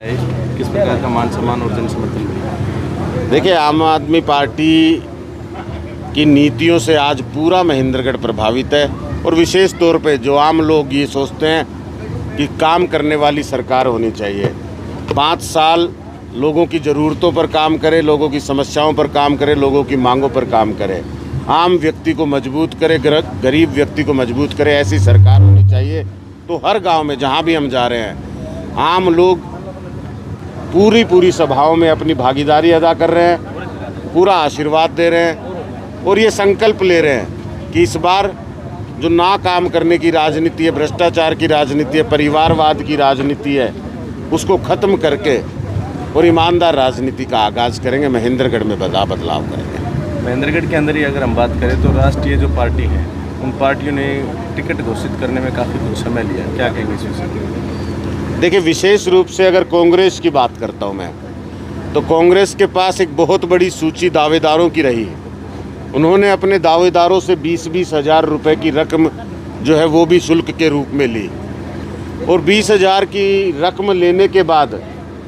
किस प्रकार का मान सम्मान और जन समर्थन मिला? देखिए, आम आदमी पार्टी की नीतियों से आज पूरा महेंद्रगढ़ प्रभावित है और विशेष तौर पे जो आम लोग ये सोचते हैं कि काम करने वाली सरकार होनी चाहिए। 5 साल लोगों की ज़रूरतों पर काम करे, लोगों की समस्याओं पर काम करे, लोगों की मांगों पर काम करे, आम व्यक्ति को मजबूत करे, गरीब व्यक्ति को मजबूत करे, ऐसी सरकार होनी चाहिए। तो हर गांव में जहां भी हम जा रहे हैं, आम लोग पूरी सभाओं में अपनी भागीदारी अदा कर रहे हैं, पूरा आशीर्वाद दे रहे हैं और ये संकल्प ले रहे हैं कि इस बार जो ना काम करने की राजनीति है, भ्रष्टाचार की राजनीति है, परिवारवाद की राजनीति है, उसको ख़त्म करके और ईमानदार राजनीति का आगाज़ करेंगे। महेंद्रगढ़ में बदलाव करेंगे। महेंद्रगढ़ के अंदर ही अगर हम बात करें तो राष्ट्रीय जो पार्टी है, उन पार्टियों ने टिकट घोषित करने में काफ़ी कुछ समय लिया, क्या कहेंगे इस विषय में? देखिए, विशेष रूप से अगर कांग्रेस की बात करता हूँ मैं, तो कांग्रेस के पास एक बहुत बड़ी सूची दावेदारों की रही है। उन्होंने अपने दावेदारों से 20-20 हज़ार रुपये की रकम जो है वो भी शुल्क के रूप में ली और 20 हज़ार की रकम लेने के बाद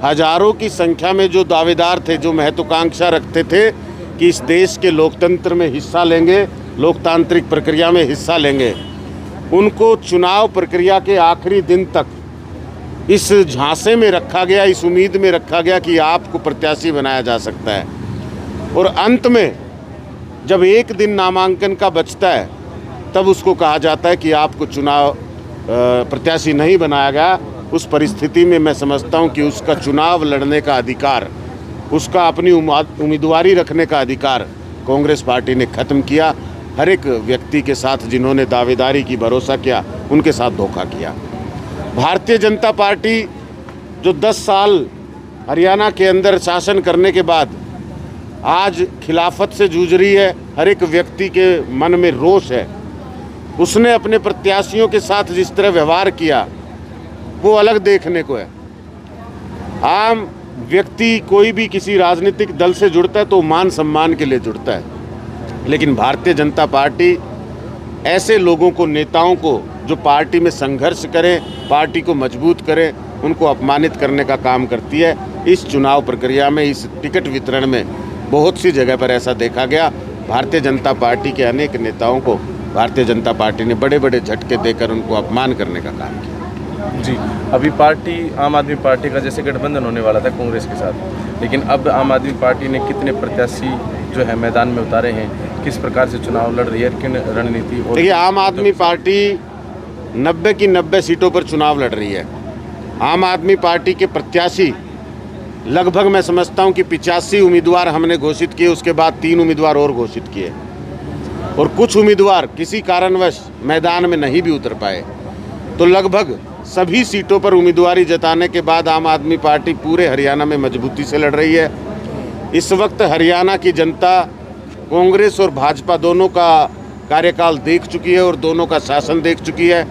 हज़ारों की संख्या में जो दावेदार थे, जो महत्वाकांक्षा रखते थे कि इस देश के लोकतंत्र में हिस्सा लेंगे, लोकतांत्रिक प्रक्रिया में हिस्सा लेंगे, उनको चुनाव प्रक्रिया के आखिरी दिन तक इस झांसे में रखा गया, इस उम्मीद में रखा गया कि आपको प्रत्याशी बनाया जा सकता है। और अंत में जब एक दिन नामांकन का बचता है, तब उसको कहा जाता है कि आपको चुनाव प्रत्याशी नहीं बनाया गया। उस परिस्थिति में मैं समझता हूं कि उसका चुनाव लड़ने का अधिकार, उसका अपनी उम्मीदवारी रखने का अधिकार कांग्रेस पार्टी ने ख़त्म किया। हर एक व्यक्ति के साथ जिन्होंने दावेदारी की, भरोसा किया, उनके साथ धोखा किया। भारतीय जनता पार्टी जो 10 साल हरियाणा के अंदर शासन करने के बाद आज खिलाफत से जूझ रही है, हर एक व्यक्ति के मन में रोष है। उसने अपने प्रत्याशियों के साथ जिस तरह व्यवहार किया वो अलग देखने को है। आम व्यक्ति कोई भी किसी राजनीतिक दल से जुड़ता है तो मान सम्मान के लिए जुड़ता है, लेकिन भारतीय जनता पार्टी ऐसे लोगों को, नेताओं को जो पार्टी में संघर्ष करें, पार्टी को मजबूत करें, उनको अपमानित करने का काम करती है। इस चुनाव प्रक्रिया में, इस टिकट वितरण में बहुत सी जगह पर ऐसा देखा गया। भारतीय जनता पार्टी के अनेक नेताओं को भारतीय जनता पार्टी ने बड़े बड़े झटके देकर उनको अपमान करने का काम किया। जी, अभी पार्टी, आम आदमी पार्टी का जैसे गठबंधन होने वाला था कांग्रेस के साथ, लेकिन अब आम आदमी पार्टी ने कितने प्रत्याशी जो है मैदान में उतारे हैं, किस प्रकार से चुनाव लड़ रही है, किन रणनीति? और देखिए, आम आदमी पार्टी 90 की 90 सीटों पर चुनाव लड़ रही है। आम आदमी पार्टी के प्रत्याशी लगभग मैं समझता हूं कि 85 उम्मीदवार हमने घोषित किए, उसके बाद 3 उम्मीदवार और घोषित किए और कुछ उम्मीदवार किसी कारणवश मैदान में नहीं भी उतर पाए। तो लगभग सभी सीटों पर उम्मीदवारी जताने के बाद आम आदमी पार्टी पूरे हरियाणा में मजबूती से लड़ रही है। इस वक्त हरियाणा की जनता कांग्रेस और भाजपा दोनों का कार्यकाल देख चुकी है और दोनों का शासन देख चुकी है।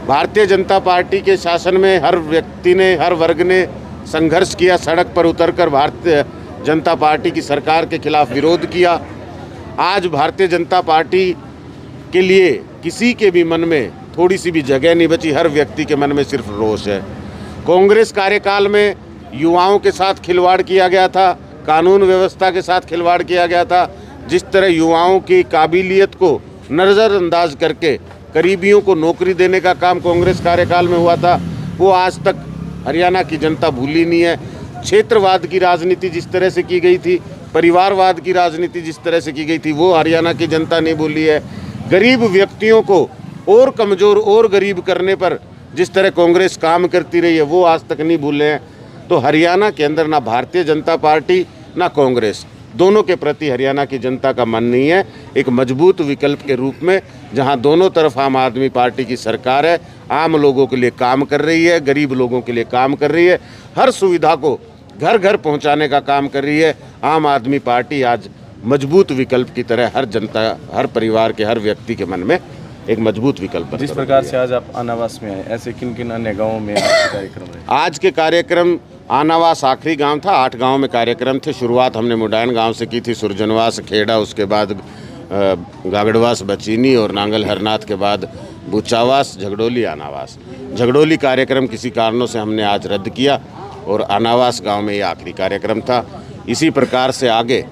भारतीय जनता पार्टी के शासन में हर व्यक्ति ने, हर वर्ग ने संघर्ष किया, सड़क पर उतरकर भारतीय जनता पार्टी की सरकार के खिलाफ विरोध किया। आज भारतीय जनता पार्टी के लिए किसी के भी मन में थोड़ी सी भी जगह नहीं बची, हर व्यक्ति के मन में सिर्फ रोष है। कांग्रेस कार्यकाल में युवाओं के साथ खिलवाड़ किया गया था, कानून व्यवस्था के साथ खिलवाड़ किया गया था। जिस तरह युवाओं की काबिलियत को नज़रअंदाज करके गरीबियों को नौकरी देने का काम कांग्रेस कार्यकाल में हुआ था, वो आज तक हरियाणा की जनता भूली नहीं है। क्षेत्रवाद की राजनीति जिस तरह से की गई थी, परिवारवाद की राजनीति जिस तरह से की गई थी, वो हरियाणा की जनता नहीं भूली है। गरीब व्यक्तियों को और कमज़ोर और गरीब करने पर जिस तरह कांग्रेस काम करती रही है, वो आज तक नहीं भूले हैं। तो हरियाणा के अंदर ना भारतीय जनता पार्टी ना कांग्रेस, दोनों के प्रति हरियाणा की जनता का मन नहीं है। एक मजबूत विकल्प के रूप में जहां दोनों तरफ आम आदमी पार्टी की सरकार है, आम लोगों के लिए काम कर रही है, गरीब लोगों के लिए काम कर रही है, हर सुविधा को घर घर पहुंचाने का काम कर रही है। आम आदमी पार्टी आज मजबूत विकल्प की तरह हर जनता, हर परिवार के, हर व्यक्ति के मन में एक मजबूत विकल्प। जिस प्रकार से आज आप आनावास में आए, ऐसे किन किन अन्य गाँवों में कार्यक्रम रहे? आज के कार्यक्रम, आनावास आखिरी गांव था, 8 गांव में कार्यक्रम थे। शुरुआत हमने मुडायन गांव से की थी, सुरजनवास, खेड़ा, उसके बाद गागड़वास, बचीनी और नांगल हरनाथ के बाद बुचावास, झगड़ोली, आनावास। झगड़ोली कार्यक्रम किसी कारणों से हमने आज रद्द किया और अनावास गांव में ये आखिरी कार्यक्रम था। इसी प्रकार से आगे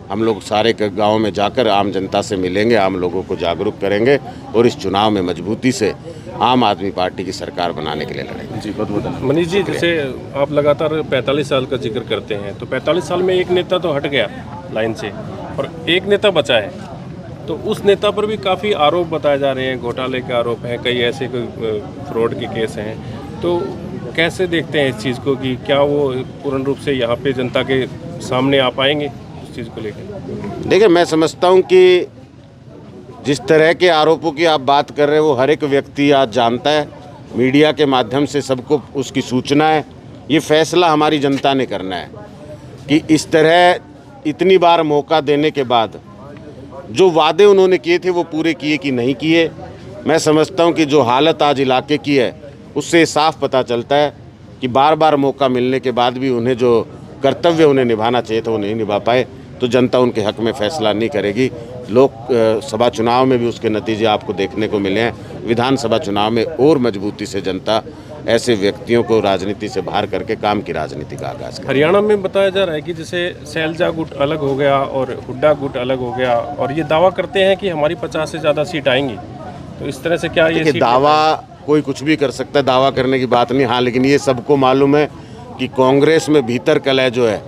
हम लोग सारे गाँव में जाकर आम जनता से मिलेंगे, आम लोगों को जागरूक करेंगे और इस चुनाव में मजबूती से आम आदमी पार्टी की सरकार बनाने के लिए लड़ेंगे। जी, बहुत बहुत धन्यवाद। मनीष जी, जैसे आप लगातार 45 साल का जिक्र करते हैं, तो 45 साल में एक नेता तो हट गया लाइन से और एक नेता बचा है, तो उस नेता पर भी काफ़ी आरोप बताए जा रहे हैं, घोटाले के आरोप हैं, कई ऐसे कोई फ्रॉड के केस हैं, तो कैसे देखते हैं इस चीज़ को कि क्या वो पूर्ण रूप से यहाँ पे जनता के सामने आ पाएंगे इस चीज़ को लेकर? देखिए, मैं समझता हूँ कि जिस तरह के आरोपों की आप बात कर रहे हैं वो हर एक व्यक्ति आज जानता है, मीडिया के माध्यम से सबको उसकी सूचना है। ये फैसला हमारी जनता ने करना है कि इस तरह इतनी बार मौका देने के बाद जो वादे उन्होंने किए थे वो पूरे किए कि नहीं किए। मैं समझता हूँ कि जो हालत आज इलाके की है उससे साफ पता चलता है कि बार बार मौका मिलने के बाद भी उन्हें जो कर्तव्य उन्हें निभाना चाहिए था वो नहीं निभा पाए, तो जनता उनके हक में फैसला नहीं करेगी। लोक सभा चुनाव में भी उसके नतीजे आपको देखने को मिले हैं। विधानसभा चुनाव में और मजबूती से जनता ऐसे व्यक्तियों को राजनीति से बाहर करके काम की राजनीति का आगाज करे। हरियाणा में बताया जा रहा है कि जैसे सैलजा गुट अलग हो गया और हुड्डा गुट अलग हो गया और ये दावा करते हैं कि हमारी 50 से ज़्यादा सीट आएंगी, तो इस तरह से क्या ये सीट दावा कोई कुछ भी कर सकता है, दावा करने की बात नहीं। हाँ, लेकिन ये सबको मालूम है कि कांग्रेस में भीतर कलह जो है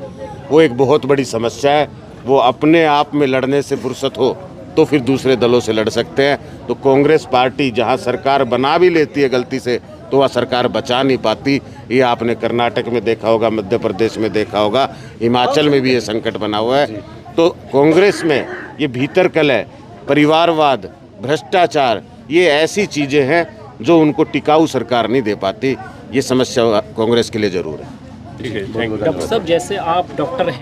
वो एक बहुत बड़ी समस्या है। वो अपने आप में लड़ने से फुर्सत हो तो फिर दूसरे दलों से लड़ सकते हैं। तो कांग्रेस पार्टी जहां सरकार बना भी लेती है गलती से तो वह सरकार बचा नहीं पाती। ये आपने कर्नाटक में देखा होगा, मध्य प्रदेश में देखा होगा, हिमाचल में भी ये संकट बना हुआ है। तो कांग्रेस में ये भीतर कलह, परिवारवाद, भ्रष्टाचार, ये ऐसी चीज़ें हैं जो उनको टिकाऊ सरकार नहीं दे पाती। ये समस्या कांग्रेस के लिए ज़रूर है। ठीक है, थैंक यू। डॉक्टर साहब, जैसे आप डॉक्टर हैं